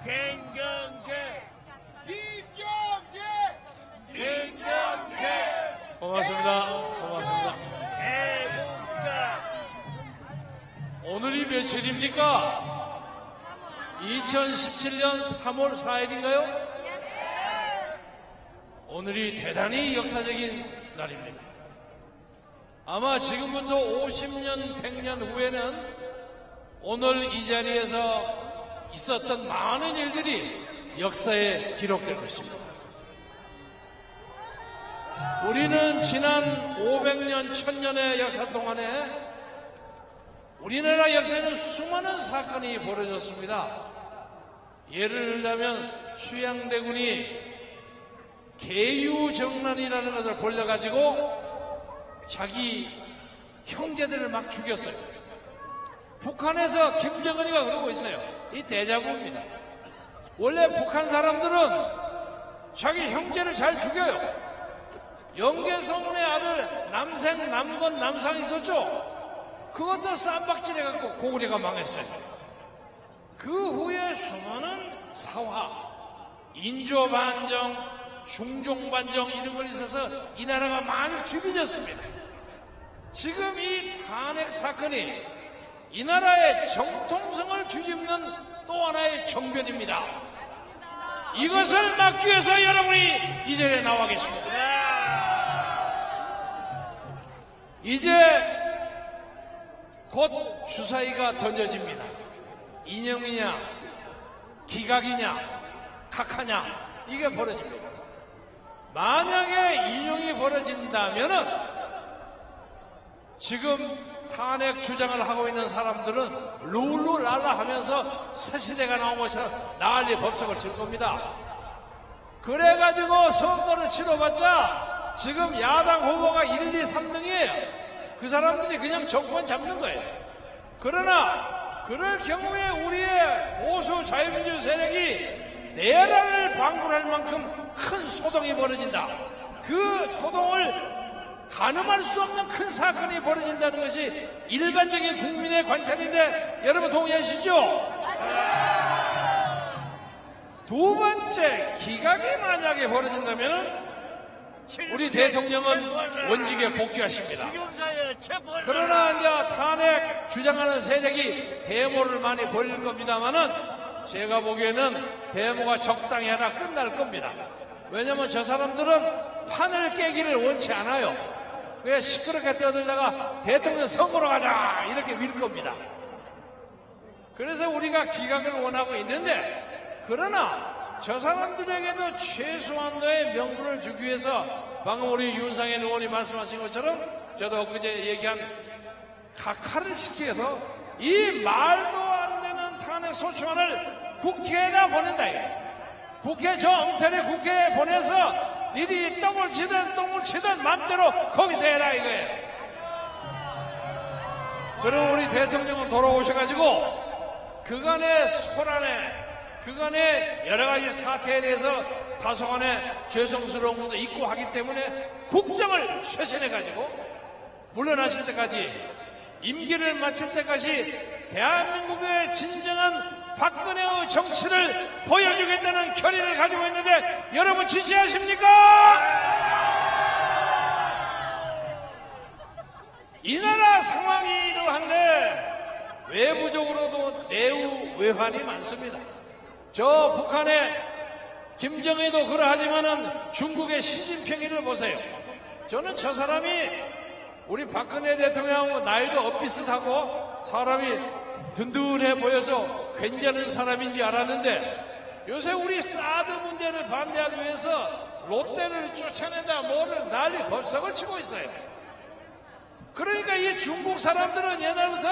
김경재, 고맙습니다. 고맙습니다. 대북자, 오늘이 며칠입니까? 2017년 3월 4일인가요? 오늘이 대단히 역사적인 날입니다. 아마 지금부터 50년, 100년 후에는 오늘 이 자리에서 있었던 많은 일들이 역사에 기록될 것입니다. 우리는 지난 500년, 1000년의 역사 동안에 우리나라 역사에는 수많은 사건이 벌어졌습니다. 예를 들자면 수양대군이 계유정난이라는 것을 벌려가지고 자기 형제들을 막 죽였어요. 북한에서 김정은이가 그러고 있어요. 이 대자고입니다. 원래 북한 사람들은 자기 형제를 잘 죽여요. 영계성운의 아들 남생, 남건, 남상 있었죠? 그것도 쌈박질해갖고 고구려가 망했어요. 그 후에 수많은 사화, 인조반정, 중종반정 이런 걸 있어서 이 나라가 많이 뒤비졌습니다. 지금 이 탄핵 사건이 이 나라의 정통성을 뒤집는 또 하나의 정변입니다. 이것을 막기 위해서 여러분이 이 자리에 나와 계십니다. 이제 곧 주사위가 던져집니다. 인형이냐, 기각이냐, 각하냐, 이게 벌어집니다. 만약에 인형이 벌어진다면은 지금 탄핵 주장을 하고 있는 사람들은 룰루랄라 하면서 새 시대가 나온 것처럼 난리 법석을 칠 겁니다. 그래가지고 선거를 치러봤자 지금 야당 후보가 1, 2, 3등이에요. 그 사람들이 그냥 정권 잡는 거예요. 그러나 그럴 경우에 우리의 보수 자유민주 세력이 내란을 방불할 만큼 큰 소동이 벌어진다. 그 소동을 가늠할 수 없는 큰 사건이 벌어진다는 것이 일반적인 국민의 관찰인데 여러분 동의하시죠? 두 번째, 기각이 만약에 벌어진다면 우리 대통령은 원직에 복귀하십니다. 그러나 이제 탄핵 주장하는 세력이 데모를 많이 벌일 겁니다만은 제가 보기에는 데모가 적당히 하나 끝날 겁니다. 왜냐면 저 사람들은 판을 깨기를 원치 않아요. 왜 시끄럽게 떠들다가 대통령 선거로 가자 이렇게 밀 겁니다. 그래서 우리가 기각을 원하고 있는데, 그러나 저 사람들에게도 최소한도의 명분을 주기 위해서 방금 우리 윤상현 의원이 말씀하신 것처럼 저도 엊그제 얘기한 각하를 시켜서 이 말도 안 되는 탄핵 소추안을 국회에다 보낸다. 국회 저 엉터리 국회에 보내서 일이 똥을 치든 맘대로 거기서 해라 이거예요. 그럼 우리 대통령은 돌아오셔가지고 그간의 소란에, 그간의 여러 가지 사태에 대해서 다소간의 죄송스러운 것도 있고 하기 때문에 국정을 쇄신해가지고 물러나실 때까지, 임기를 마칠 때까지 대한민국의 진정한 박근혜의 정치를 보여주겠다는 결의를 가지고 있는데 여러분 지지하십니까? 이 나라 상황이 이러한데 외부적으로도 내우 외환이 많습니다. 저 북한의 김정일도 그러하지만은 중국의 시진핑이를 보세요. 저는 저 사람이 우리 박근혜 대통령하고 나이도 엇비슷하고 사람이 든든해 보여서 괜찮은 사람인지 알았는데 요새 우리 사드 문제를 반대하기 위해서 롯데를 쫓아낸다 뭐를 난리 법석을 치고 있어요. 그러니까 이 중국 사람들은 옛날부터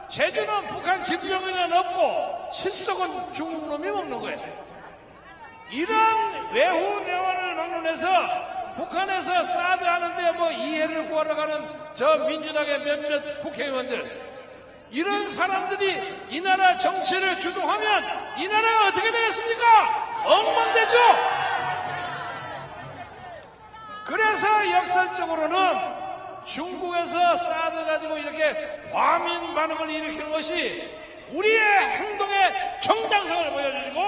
제주는 북한 김정일은 없고 실속은 중국 놈이 먹는 거예요. 이런 외후 내환을 막론해서 북한에서 사드 하는데 뭐 이해를 구하러 가는 저 민주당의 몇몇 국회의원들, 이런 사람들이 이 나라 정치를 주도하면 이 나라가 어떻게 되겠습니까? 엉망되죠. 그래서 역사적으로는 중국에서 사드 가지고 이렇게 과민 반응을 일으키는 것이 우리의 행동의 정당성을 보여주고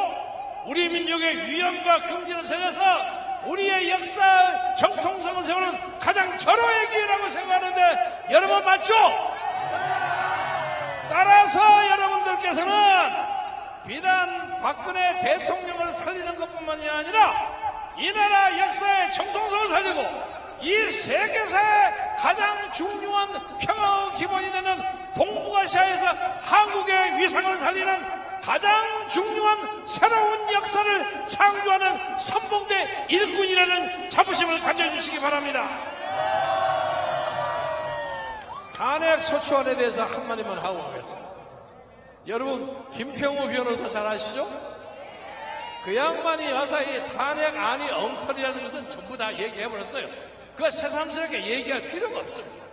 우리 민족의 위엄과 긍지를 살려서 우리의 역사 정통성을 세우는 가장 절호의 기회라고 생각하는데 여러분 맞죠? 따라서 여러분들께서는 비단 박근혜 대통령을 살리는 것뿐만이 아니라 이 나라 역사의 정통성을 살리고 이 세계사의 가장 중요한 평화의 기본이 되는 동북아시아에서 한국의 위상을 살리는 가장 중요한 새로운 역사를 창조하는 선봉대 일꾼이라는 자부심을 가져주시기 바랍니다. 탄핵 소추안에 대해서 한마디만 하고 가겠습니다. 여러분 김평우 변호사 잘 아시죠? 그 양반이 와서 이 탄핵안이 엉터리라는 것은 전부 다 얘기해버렸어요. 그거 새삼스럽게 얘기할 필요가 없습니다.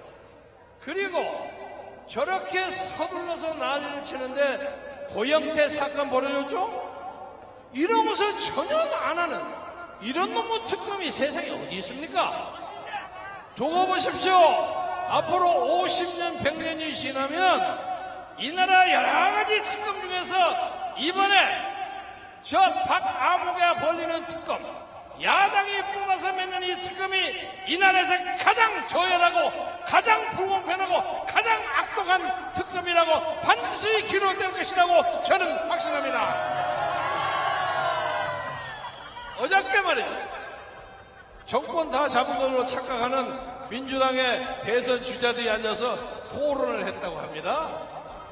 그리고 저렇게 서둘러서 난리를 치는데 고영태 사건 벌어졌죠? 이런 것을 전혀 안 하는 이런 놈의 특검이 세상에 어디 있습니까? 두고 보십시오. 앞으로 50년, 100년이 지나면 이 나라 여러 가지 특검 중에서 이번에 저 박아무개가 벌리는 특검, 야당이 뽑아서 맺는 이 특검이 이 나라에서 가장 저열하고 가장 불공평하고 가장 악독한 특검이라고 반드시 기록될 것이라고 저는 확신합니다. 어저께 말이죠. 정권 다 잡은 걸로 착각하는 민주당의 대선 주자들이 앉아서 토론을 했다고 합니다.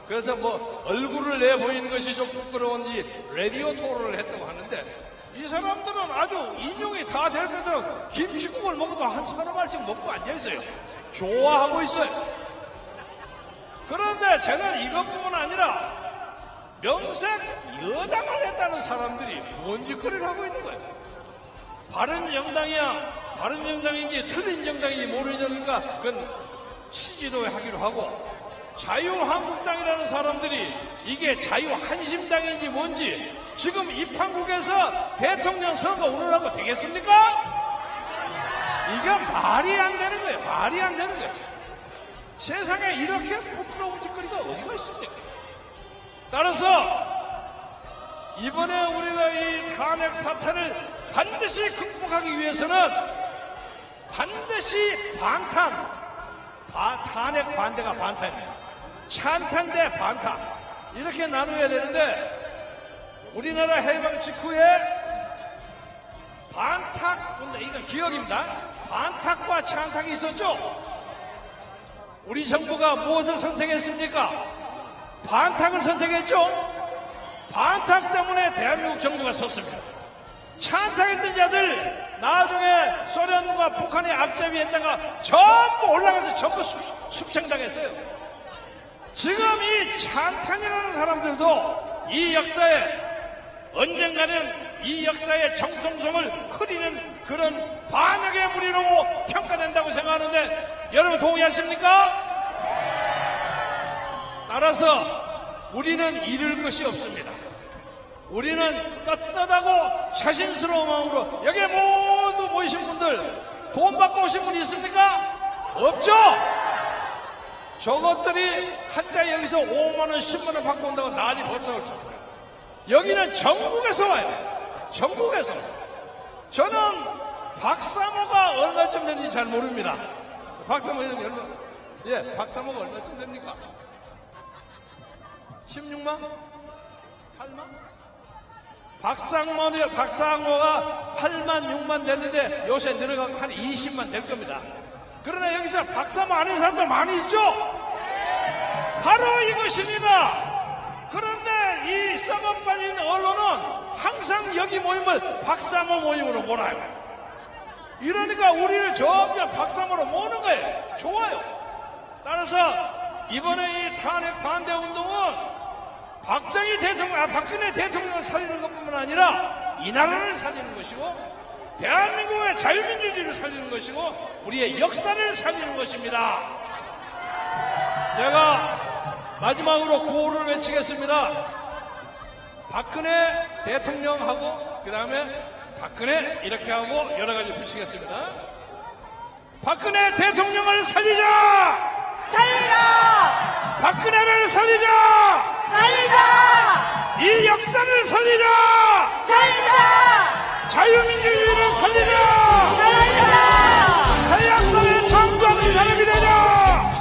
그래서 뭐 얼굴을 내보이는 것이 좀 부끄러운지 라디오 토론을 했다고 하는데 이 사람들은 아주 인용이 다 될 것처럼 김치국을 먹어도 한 사람씩 먹고 앉아있어요. 좋아하고 있어요. 그런데 저는 이것뿐만 아니라 명색 여당을 했다는 사람들이 뭔 짓거리를 하고 있는 거예요. 바른정당이야 바른정당인지 틀린 정당인지 모르니까 그건 시지도하기로 하고 자유한국당이라는 사람들이 이게 자유한심당인지 뭔지 지금 입한국에서 대통령 선거 운운하고 되겠습니까? 이게 말이 안 되는 거예요. 말이 안 되는 거예요. 세상에 이렇게 부끄러운 짓거리가 어디가 있습니까? 따라서 이번에 우리가 이 탄핵 사태를 반드시 극복하기 위해서는 반드시 탄핵 반대가 반탄입니다. 찬탄 대 반탄 이렇게 나눠야 되는데 우리나라 해방 직후에 반탁, 이건 기억입니다. 반탁과 찬탁이 있었죠. 우리 정부가 무엇을 선택했습니까? 반탁을 선택했죠. 반탁 때문에 대한민국 정부가 섰습니다. 찬탁했던 자들 나중에 소련과 북한의 앞잡이했다가 전부 올라가서 전부 숙청당했어요. 지금 이 찬탄이라는 사람들도 이 역사에 언젠가는 이 역사의 정통성을 흐리는 그런 반역의 무리로 평가된다고 생각하는데 여러분 동의하십니까? 따라서 우리는 잃을 것이 없습니다. 우리는 떳떳하고 자신스러운 마음으로 여기에 모두 모이신 분들 돈 받고 오신 분 있습니까? 없죠? 저것들이 한때 여기서 5만원 10만원 받고 온다고 난리 법석을 쳤어요. 여기는 전국에서 와요. 전국에서. 저는 박사모가 얼마쯤 되는지 잘 모릅니다. 박사모 얼마? 예, 박사모가 얼마쯤 됩니까? 16만? 8만? 박사모가 8만, 6만 됐는데 요새 늘어가고 한 20만 될 겁니다. 그러나 여기서 박사모 아는 사람들 많이 있죠? 바로 이것입니다. 그런데 이 썩어 빠진 언론은 항상 여기 모임을 박사모 모임으로 몰아요. 이러니까 우리를 점점 박사모로 모으는 거예요. 좋아요. 따라서 이번에 이 탄핵 반대 운동은 박근혜 대통령을 살리는 것뿐만 아니라 이 나라를 살리는 것이고 대한민국의 자유민주주의를 살리는 것이고 우리의 역사를 살리는 것입니다. 제가 마지막으로 구호를 외치겠습니다. 박근혜 대통령하고 그 다음에 박근혜 이렇게 하고 여러 가지 붙이겠습니다. 박근혜 대통령을 살리자! 살리자! 박근혜를 살리자! 살리자! 이 역사를 살리자! 살리자! 자유민주주의를 살리자! 살리자! 새 역사를 창조하는 사람이 되자!